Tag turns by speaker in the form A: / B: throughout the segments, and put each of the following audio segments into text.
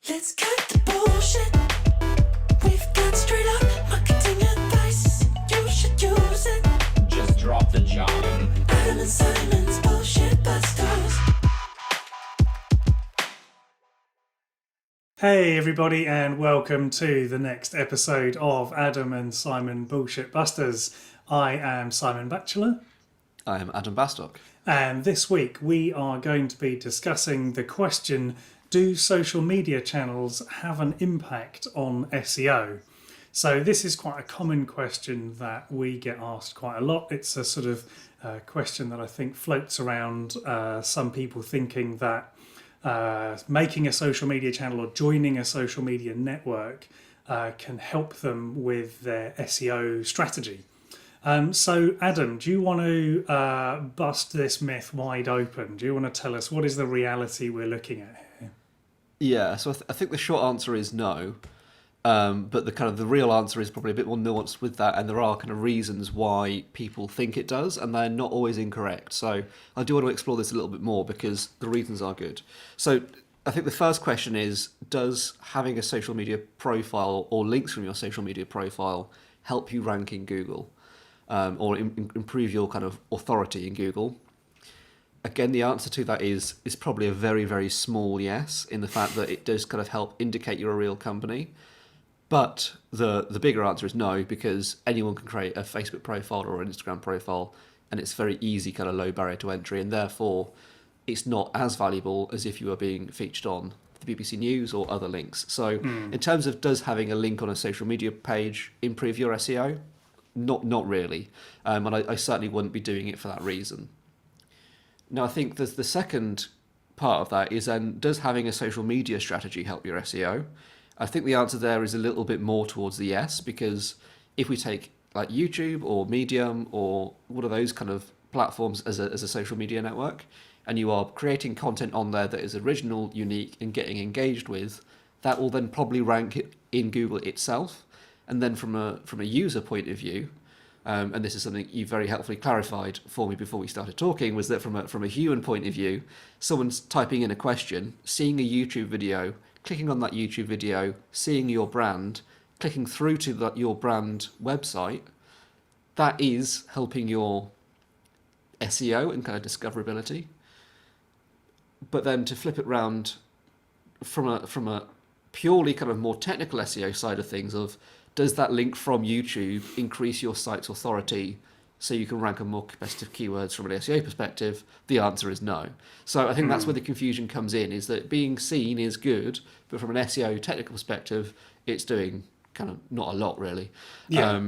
A: Let's cut the bullshit. We've got straight up marketing advice. You should use it.
B: Just drop the jargon.
A: Adam and Simon's Bullshit Busters.
C: Hey everybody, and welcome to the next episode of Adam and Simon Bullshit Busters. I am Simon Batchelor.
D: I am Adam Bastock.
C: And this week we are going to be discussing the question, do social media channels have an impact on SEO? So this is quite a common question that we get asked quite a lot. It's a sort of question that I think floats around some people thinking that making a social media channel or joining a social media network can help them with their SEO strategy. So Adam, do you want to bust this myth wide open? Do you want to tell us what is the reality we're looking at here?
D: Yeah, so I think the short answer is no, but the real answer is probably a bit more nuanced with that, and there are kind of reasons why people think it does, and they're not always incorrect. So I do want to explore this a little bit more because the reasons are good. So I think the first question is, does having a social media profile or links from your social media profile help you rank in Google? Or improve your kind of authority in Google? Again, the answer to that is probably a very, very small yes, in the fact that it does kind of help indicate you're a real company. But the bigger answer is no, because anyone can create a Facebook profile or an Instagram profile, and it's very easy, kind of low barrier to entry, and therefore it's not as valuable as if you were being featured on the BBC News or other links. So in terms of does having a link on a social media page improve your SEO? Not really, and I certainly wouldn't be doing it for that reason. Now, I think the second part of that is then, does having a social media strategy help your SEO? I think the answer there is a little bit more towards the yes, because if we take like YouTube or Medium or one of those kind of platforms as a social media network, and you are creating content on there that is original, unique, and getting engaged with, that will then probably rank it in Google itself. And then from a user point of view, and this is something you very helpfully clarified for me before we started talking, was that from a human point of view, someone's typing in a question, seeing a YouTube video, clicking on that YouTube video, seeing your brand, clicking through to your brand website, that is helping your SEO and kind of discoverability. But then to flip it round from a purely kind of more technical SEO side of things, of does that link from YouTube increase your site's authority so you can rank on more competitive keywords from an SEO perspective? The answer is no. So I think that's where the confusion comes in, is that being seen is good, but from an SEO technical perspective, it's doing kind of not a lot, really.
C: Yeah.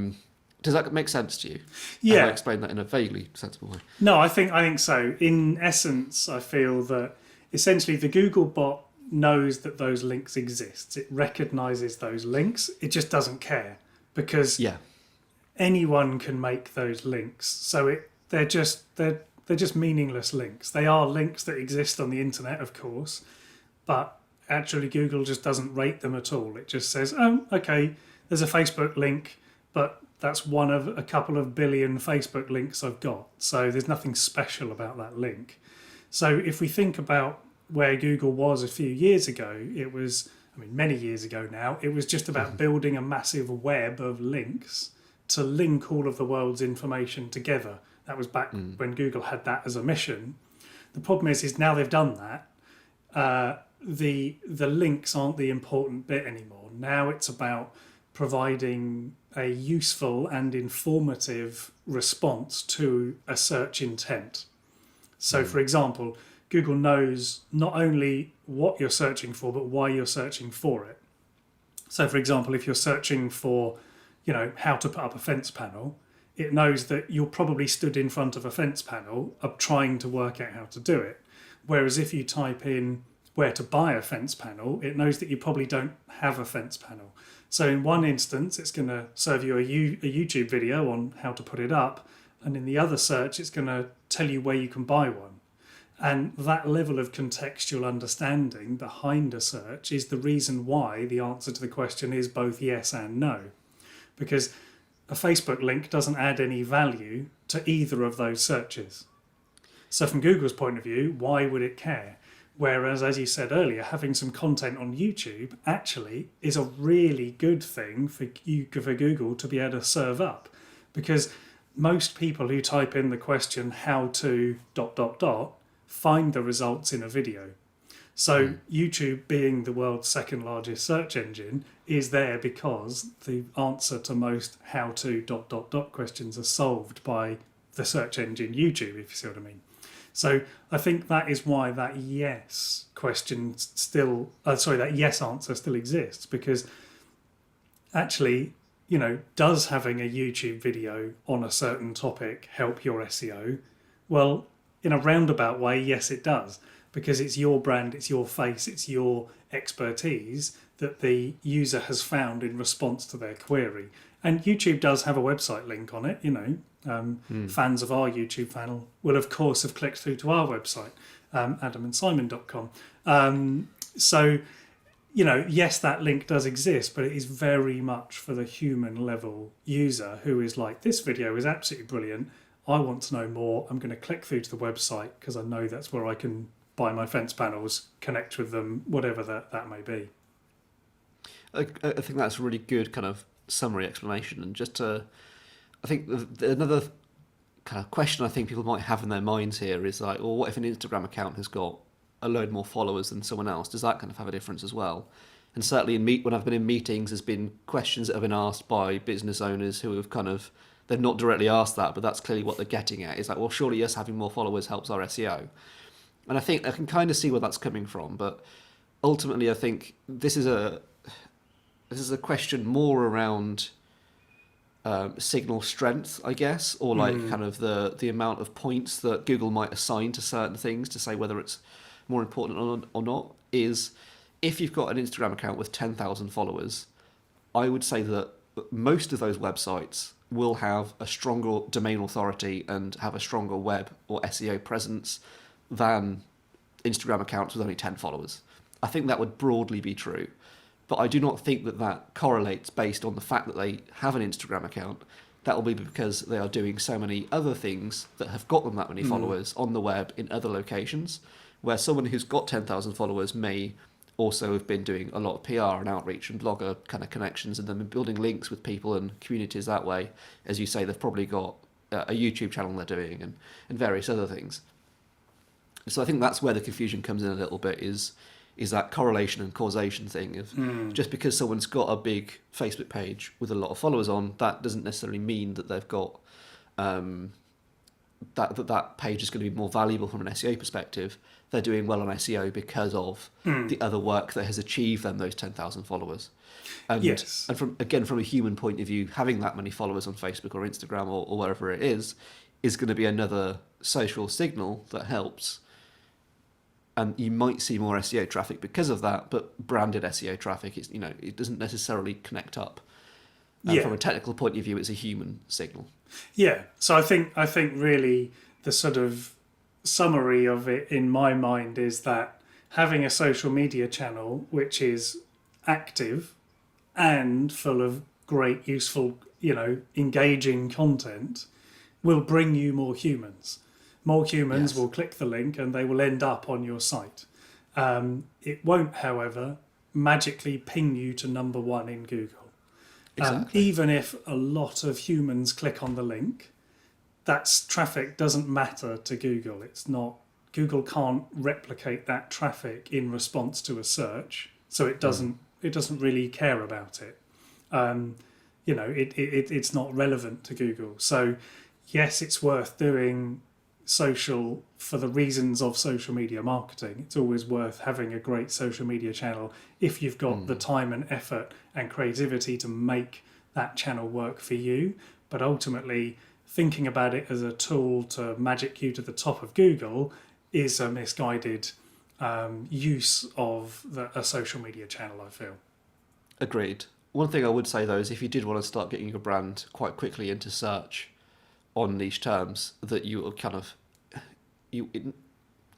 D: Does that make sense to you?
C: Yeah.
D: Have I explained that in a vaguely sensible way?
C: No, I think so. In essence, I feel that essentially the Google bot knows that those links exist. It recognizes those links. It just doesn't care, because anyone can make those links. So they're just meaningless links. They are links that exist on the internet, of course, but actually Google just doesn't rate them at all. It just says, oh, okay, there's a Facebook link, but that's one of a couple of billion Facebook links I've got. So there's nothing special about that link. So if we think about where Google was a few years ago, it was, many years ago now, it was just about building a massive web of links to link all of the world's information together. That was back when Google had that as a mission. The problem is now they've done that, the links aren't the important bit anymore. Now it's about providing a useful and informative response to a search intent. So for example, Google knows not only what you're searching for, but why you're searching for it. So, for example, if you're searching for, how to put up a fence panel, it knows that you're probably stood in front of a fence panel trying to work out how to do it. Whereas if you type in where to buy a fence panel, it knows that you probably don't have a fence panel. So in one instance, it's going to serve you a YouTube video on how to put it up. And in the other search, it's going to tell you where you can buy one. And that level of contextual understanding behind a search is the reason why the answer to the question is both yes and no. Because a Facebook link doesn't add any value to either of those searches. So from Google's point of view, why would it care? Whereas, as you said earlier, having some content on YouTube actually is a really good thing for Google to be able to serve up, because most people who type in the question "how to ... find the results in a video. So YouTube, being the world's second largest search engine, is there because the answer to most "how to ... questions are solved by the search engine YouTube, if you see what I mean. So I think that is why that yes question still, that yes answer still exists, because actually, does having a YouTube video on a certain topic help your SEO? Well, in a roundabout way, yes, it does, because it's your brand, it's your face, it's your expertise that the user has found in response to their query. And YouTube does have a website link on it, fans of our YouTube channel will of course have clicked through to our website, adamandsimon.com. So, yes, that link does exist, but it is very much for the human level user who is like, this video is absolutely brilliant, I want to know more, I'm going to click through to the website because I know that's where I can buy my fence panels, connect with them, whatever that may be.
D: I think that's a really good kind of summary explanation. And just to, I think another kind of question I think people might have in their minds here is like, well, what if an Instagram account has got a load more followers than someone else? Does that kind of have a difference as well? And certainly when I've been in meetings, there's been questions that have been asked by business owners who have they've not directly asked that, but that's clearly what they're getting at. It's like, well, surely us having more followers helps our SEO. And I think I can kind of see where that's coming from, but ultimately I think this is a question more around signal strength, I guess, or like kind of the amount of points that Google might assign to certain things to say whether it's more important or not. Is if you've got an Instagram account with 10,000 followers, I would say that most of those websites will have a stronger domain authority and have a stronger web or SEO presence than Instagram accounts with only 10 followers. I think that would broadly be true. But I do not think that correlates based on the fact that they have an Instagram account. That will be because they are doing so many other things that have got them that many followers on the web in other locations, where someone who's got 10,000 followers may also have been doing a lot of PR and outreach and blogger kind of connections and then building links with people and communities that way. As you say, they've probably got a YouTube channel they're doing and various other things. So I think that's where the confusion comes in a little bit, is that correlation and causation thing of just because someone's got a big Facebook page with a lot of followers on, that doesn't necessarily mean that they've got that page is going to be more valuable from an SEO perspective. They're doing well on SEO because of the other work that has achieved them those 10,000 followers. And,
C: Yes.
D: And from a human point of view, having that many followers on Facebook or Instagram or wherever it is going to be another social signal that helps. And you might see more SEO traffic because of that, but branded SEO traffic, it doesn't necessarily connect up. From a technical point of view, it's a human signal.
C: Yeah, so I think really the sort of summary of it in my mind is that having a social media channel which is active and full of great, useful, engaging content will bring you more humans. More humans will click the link and they will end up on your site. It won't, however, magically ping you to number one in Google.
D: Exactly.
C: Even if a lot of humans click on the link, that traffic doesn't matter to Google. Google can't replicate that traffic in response to a search, so it doesn't really care about it. It's not relevant to Google. So yes, it's worth doing social for the reasons of social media marketing. It's always worth having a great social media channel if you've got the time and effort and creativity to make that channel work for you. But ultimately, thinking about it as a tool to magic you to the top of Google is a misguided use of a social media channel, I feel. Agreed.
D: One thing I would say though is if you did want to start getting your brand quite quickly into search on niche terms, that you will kind of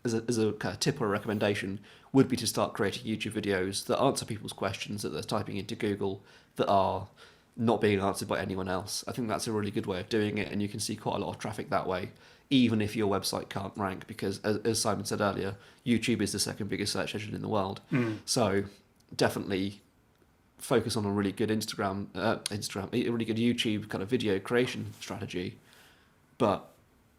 D: as a kind of tip or a recommendation would be to start creating YouTube videos that answer people's questions that they're typing into Google that are not being answered by anyone else. I think that's a really good way of doing it, and you can see quite a lot of traffic that way even if your website can't rank, because as Simon said earlier, YouTube is the second biggest search engine in the world. So definitely focus on a really good a really good YouTube kind of video creation strategy, but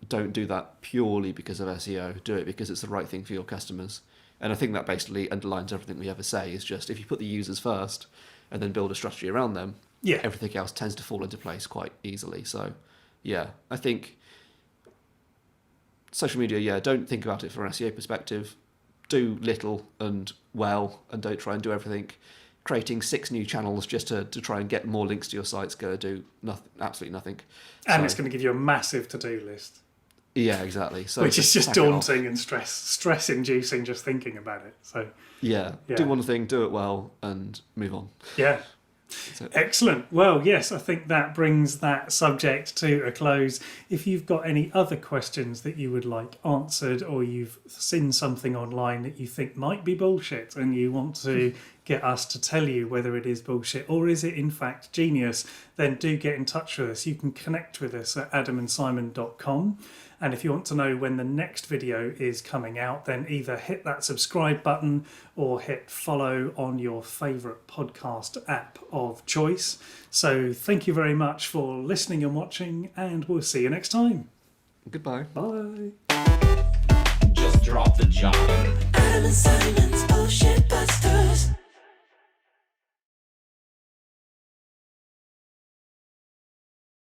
D: don't do that purely because of SEO. Do it because it's the right thing for your customers. And I think that basically underlines everything we ever say, is just if you put the users first and then build a strategy around them, everything else tends to fall into place quite easily. So yeah, I think social media, don't think about it from an SEO perspective. Do little and well, and don't try and do everything. Creating 6 new channels just to try and get more links to your site's going to do nothing, absolutely nothing.
C: And it's going to give you a massive to-do list.
D: Yeah, exactly. So
C: which is just daunting and stress-inducing just thinking about it. So
D: yeah, do one thing, do it well, and move on.
C: Yeah. Excellent. Well, yes, I think that brings that subject to a close. If you've got any other questions that you would like answered, or you've seen something online that you think might be bullshit and you want to get us to tell you whether it is bullshit or is it in fact genius, then do get in touch with us. You can connect with us at adamandsimon.com. And if you want to know when the next video is coming out, then either hit that subscribe button or hit follow on your favourite podcast app of choice. So thank you very much for listening and watching, and we'll see you next time.
D: Goodbye.
C: Bye.
B: Just drop the